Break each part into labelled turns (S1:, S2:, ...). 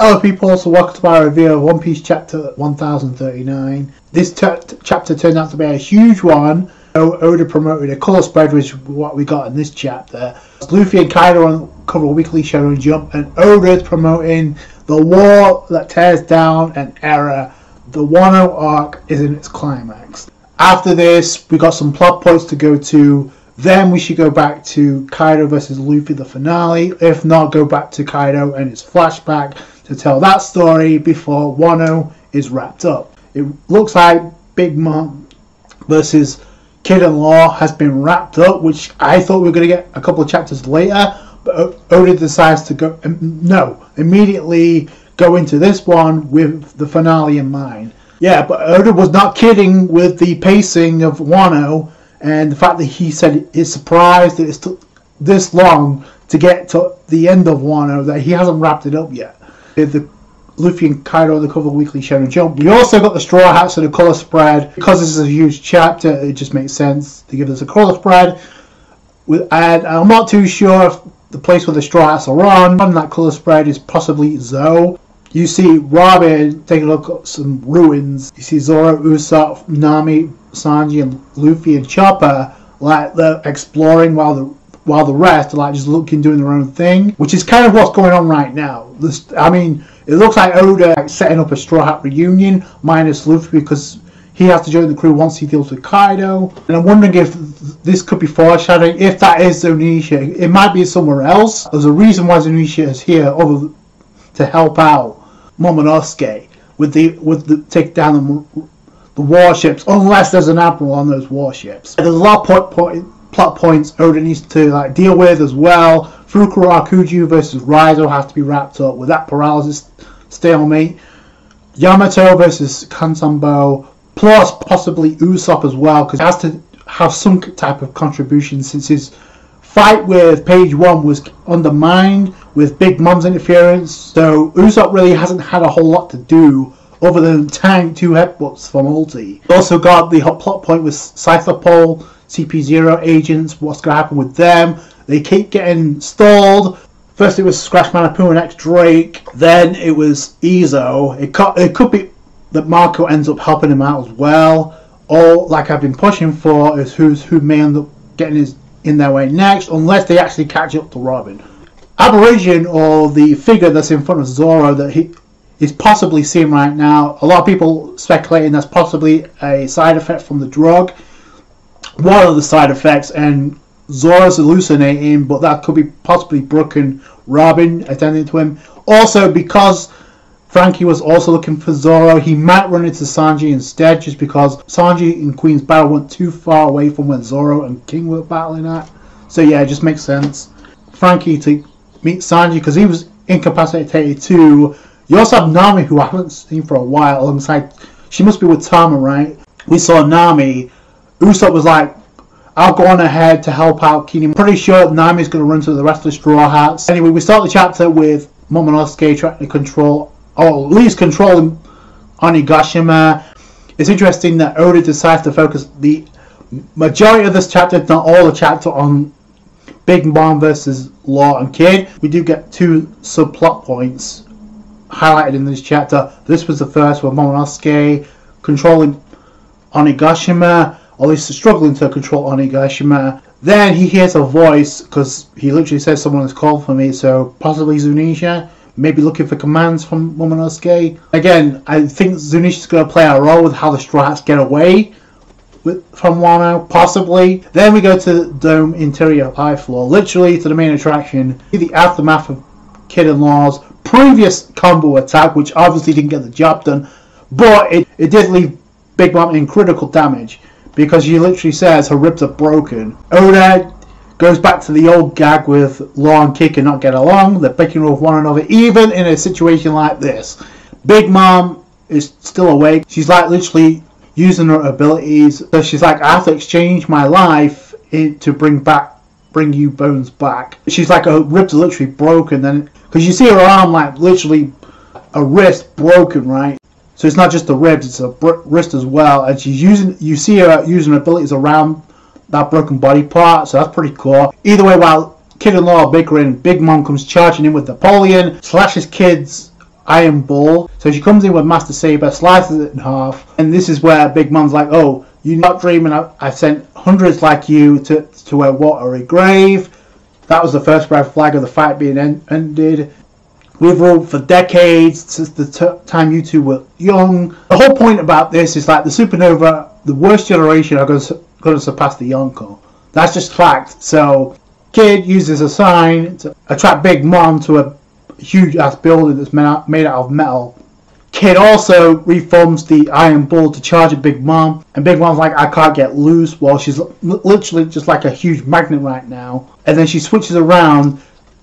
S1: Hello people, so welcome to my review of One Piece chapter 1039. This chapter turned out to be a huge one. Oda promoted a colour spread, which is what we got in this chapter. Luffy and Kaido on cover weekly Shonen Jump, and Oda's promoting the war that tears down an era. The Wano arc is in its climax. After this, we got some plot points to go to. Then we should go back to Kaido versus Luffy, the finale. If not, go back to Kaido and his flashback to tell that story before Wano is wrapped up. It looks like Big Mom versus Kid-in-Law has been wrapped up, which I thought we were going to get a couple of chapters later. But Oda decides to immediately go into this one with the finale in mind. Yeah, but Oda was not kidding with the pacing of Wano. And the fact that he said he's surprised that it's took this long to get to the end of Wano, that he hasn't wrapped it up yet. The Luffy and Kaido on the cover of Weekly Shonen Jump. We also got the Straw Hats and the colour spread. Because this is a huge chapter, it just makes sense to give us a colour spread. And I'm not too sure if the place where the Straw Hats are on that colour spread is possibly Zou. You see Robin taking a look at some ruins. You see Zoro, Usopp, Nami, Sanji, and Luffy and Chopper, like they're exploring while the rest are like just looking, doing their own thing, which is kind of what's going on right now. It looks like Oda setting up a Straw Hat reunion minus Luffy because he has to join the crew once he deals with Kaido. And I'm wondering if this could be foreshadowing. If that is Zunisha, it might be somewhere else. There's a reason why Zunisha is here, other to help out Momonosuke with the take down the warships, unless there's an admiral on those warships. There's a lot of plot points Oda needs to deal with as well. Fukuro Akuju versus Raizo has to be wrapped up with that paralysis stalemate. Yamato versus Kansambo, plus possibly Usopp as well, because he has to have some type of contribution since his fight with Page 1 was undermined with Big Mom's interference. So Usopp really hasn't had a whole lot to do other than tank 2 headbutts from Ulti. Also got the hot plot point with Cypherpole, CP0 agents, what's going to happen with them. They keep getting stalled. First it was Scratch Manapoo and X-Drake, then it was Izo. It could be that Marco ends up helping him out as well. Or, like I've been pushing for, is who may end up getting in their way next, unless they actually catch up to Robin. Aberration, or the figure that's in front of Zoro that he is possibly seeing right now, a lot of people speculating that's possibly a side effect from the drug. One of the side effects, and Zoro's hallucinating, but that could be possibly Brooke Robin attending to him. Also, because Frankie was also looking for Zoro, he might run into Sanji instead, just because Sanji and Queen's battle went too far away from where Zoro and King were battling at. So yeah, it just makes sense. Frankie to meet Sanji, because he was incapacitated too. You also have Nami, who I haven't seen for a while, alongside, she must be with Tama, right? We saw Nami. Usopp was like, I'll go on ahead to help out Keenan. I'm pretty sure Nami's going to run to the rest of the Straw Hats. Anyway, we start the chapter with Momonosuke trying to control, or at least controlling Onigashima. It's interesting that Oda decides to focus the majority of this chapter, if not all the chapter, on Big Mom versus Law and Kid. We do get 2 subplot points highlighted in this chapter. This was the first, where Momonosuke controlling Onigashima, or at least struggling to control Onigashima. Then he hears a voice, because he literally says someone has called for me, so possibly Zunisha, maybe looking for commands from Momonosuke. Again, I think Zunisha's going to play a role with how the Straw Hats get away from Wano, possibly. Then we go to the dome interior high floor, literally to the main attraction, the aftermath of Kid-in-Law's previous combo attack, which obviously didn't get the job done, but it did leave Big Mom in critical damage, because she literally says her ribs are broken. Oda goes back to the old gag with Law and Kid cannot get along, they're picking with one another, even in a situation like this. Big Mom is still awake, she's like literally using her abilities, so she's like, I have to exchange my life to bring you bones back. She's like, her ribs are literally broken, then because you see her arm like literally a wrist broken, right? So it's not just the ribs, it's a wrist as well, and you see her using her abilities around that broken body part, so that's pretty cool. Either way, while Kid-in-Law are bickering, Big Mom comes charging in with Napoleon, slashes Kid's Iron Bull. So she comes in with Master Saber, slices it in half, and this is where Big Mom's like, oh, you're not dreaming, I sent hundreds like you to a watery grave. That was the first red flag of the fight being ended. We've ruled for decades, since the time you two were young. The whole point about this is like the supernova, the worst generation are going to surpass the Yonko. That's just fact. So Kid uses a sign to attract Big Mom to a huge ass building that's made out of metal. Kid also reforms the Iron Bull to charge at Big Mom, and Big Mom's like, I can't get loose. Well, she's literally just like a huge magnet right now. And then she switches around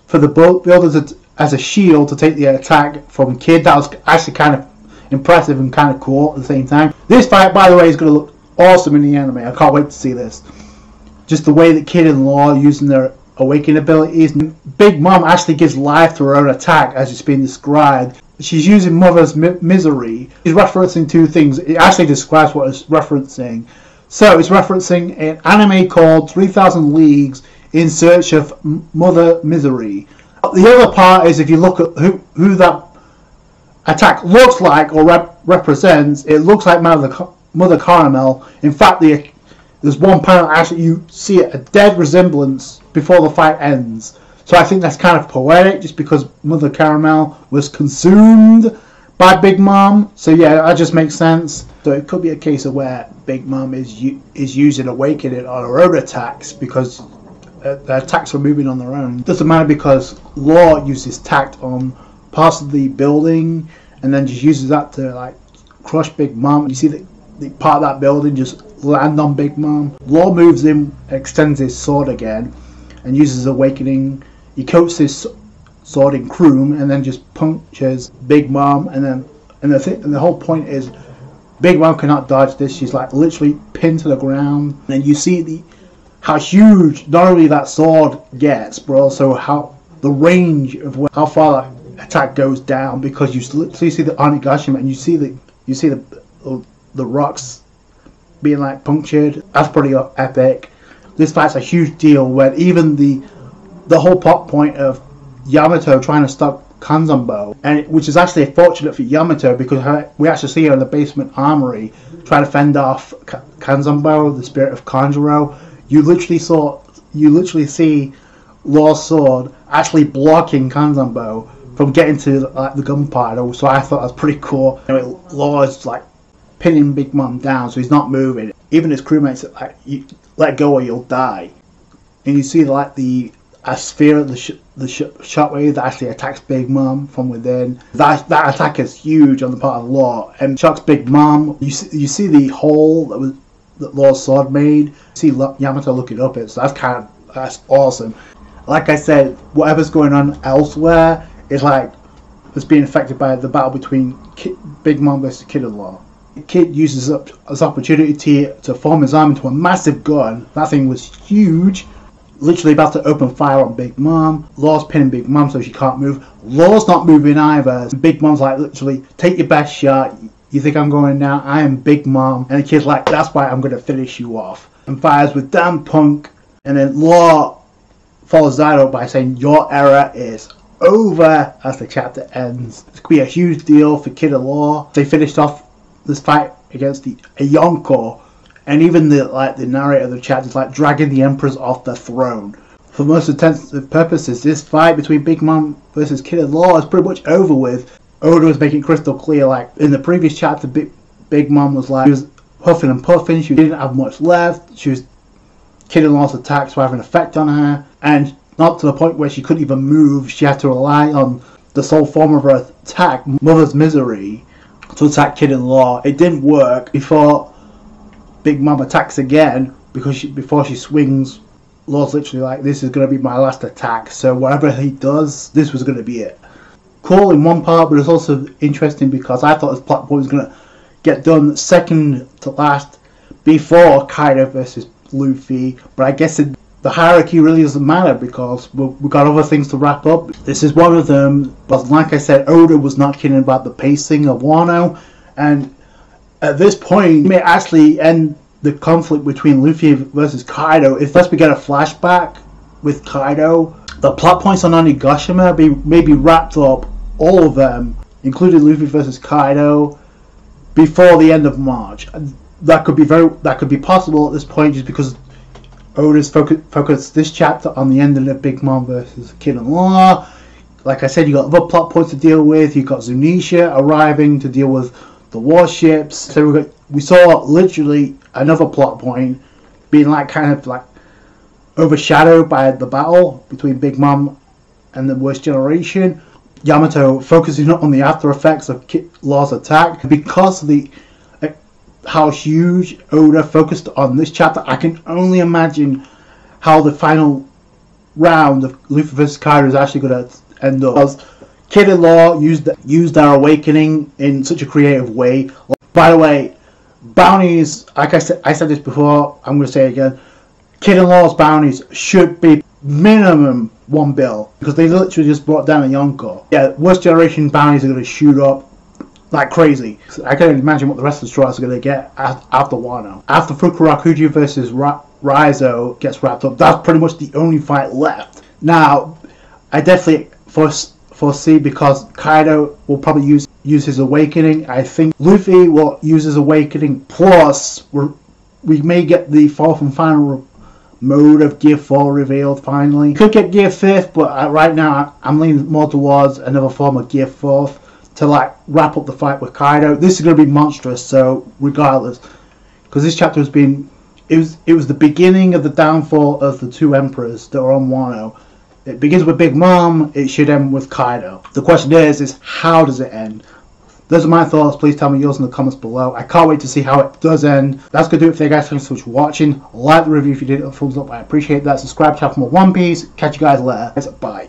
S1: for the builders as a shield to take the attack from Kid. That was actually kind of impressive and kind of cool at the same time. This fight, by the way, is going to look awesome in the anime. I can't wait to see this. Just the way that Kid and Law using their awakening abilities. Big Mom actually gives life to her own attack, as it's been described. She's using Mother's Misery. She's referencing two things. It actually describes what it's referencing. So it's referencing an anime called 3000 Leagues in Search of Mother Misery. The other part is, if you look at who that attack looks like or represents, it looks like Mother Caramel. In fact, there's one panel actually you see a dead resemblance before the fight ends. So I think that's kind of poetic, just because Mother Caramel was consumed by Big Mom. So yeah, that just makes sense. So it could be a case of where Big Mom is using Awakening on her own attacks, because the attacks are moving on their own. It doesn't matter, because Law uses tact on parts of the building and then just uses that to like crush Big Mom. You see the part of that building just land on Big Mom. Law moves in, extends his sword again, and uses Awakening. He coats his sword in chrome and then just punctures Big Mom. And the whole point is Big Mom cannot dodge this. She's like literally pinned to the ground. And you see how huge not only that sword gets, but also how the range of how far that attack goes down, because you see the Onigashima and you see the rocks being like punctured. That's pretty epic. This fight's a huge deal, when even the whole plot point of Yamato trying to stop Kanzanbo, and which is actually fortunate for Yamato, because we actually see her in the basement armory trying to fend off Kanzanbo, the spirit of Kanjuro. You literally see Law's sword actually blocking Kanzanbo from getting to the gunpowder. So I thought that was pretty cool. Anyway, Law is like pinning Big Mom down, so he's not moving. Even his crewmates are like, you let go or you'll die. And you see like a sphere of the shockwave that actually attacks Big Mom from within. That attack is huge on the part of Law and shocks Big Mom. You see the hole that Law's sword made. You see Yamato looking up it, so that's awesome. Like I said, whatever's going on elsewhere is like it's being affected by the battle between Big Mom versus Kid and Law. Kid uses this opportunity to form his arm into a massive gun. That thing was huge. Literally about to open fire on Big Mom. Law's pinning Big Mom so she can't move. Law's not moving either. Big Mom's like, literally, take your best shot. You think I'm going now? I am Big Mom. And the kid's like, that's why I'm going to finish you off. And fires with damn punk. And then Law follows that up by saying, your era is over, as the chapter ends. This could be a huge deal for Kid and Law. They finished off this fight against a Yonko. And even the narrator of the chapter is like dragging the Emperors off the throne. For most intents and purposes, this fight between Big Mom versus Kid and Law is pretty much over with. Oda was making crystal clear, like in the previous chapter, Big Mom was like, she was huffing and puffing, she didn't have much left, Kid and Law's attacks were having an effect on her, and not to the point where she couldn't even move. She had to rely on the sole form of her attack, Mother's Misery, to attack Kid and Law. It didn't work. Before Big Mom attacks again, before she swings, Law's literally like, this is going to be my last attack, so whatever he does, this was going to be it. Cool in one part, but it's also interesting because I thought this plot point was going to get done second to last before Kaido versus Luffy, but I guess the hierarchy really doesn't matter because we've got other things to wrap up. This is one of them, but like I said, Oda was not kidding about the pacing of Wano, and at this point, we may actually end the conflict between Luffy versus Kaido if we get a flashback with Kaido. The plot points on Onigashima may be wrapped up, all of them, including Luffy versus Kaido, before the end of March. That could be possible at this point, just because Oda's focused this chapter on the ending of Big Mom versus Kid and Law. Like I said, you got other plot points to deal with. You got Zunisha arriving to deal with the warships. So we saw literally another plot point being kind of overshadowed by the battle between Big Mom and the Worst Generation. Yamato focusing on the after effects of Kid Law's attack. Because of how huge Oda focused on this chapter, I can only imagine how the final round of Luffy vs. Kaido is actually going to end up. Because Kid and Law used their awakening in such a creative way. By the way, bounties, like I said this before, I'm going to say it again, Kid and Law's bounties should be minimum 1 bill, because they literally just brought down a Yonko. Yeah, Worst Generation bounties are going to shoot up like crazy. I can't imagine what the rest of the stars are going to get after Wano. After Fukurakuji versus Raizo gets wrapped up, that's pretty much the only fight left. Now, I definitely foresee, because Kaido will probably use his awakening, I think Luffy will use his awakening, plus we may get the fourth and final mode of Gear 4 revealed finally. Could get Gear 5th, but right now I'm leaning more towards another form of Gear 4th to wrap up the fight with Kaido. This is going to be monstrous, so regardless, because this chapter has been, it was the beginning of the downfall of the two emperors that are on Wano. It begins with Big Mom, it should end with Kaido. The question is how does it end? Those are my thoughts. Please tell me yours in the comments below. I can't wait to see how it does end. That's going to do it for you guys. Thanks so much for watching. Like the review if you did. A thumbs up. I appreciate that. Subscribe to channel for more One Piece. Catch you guys later. Bye.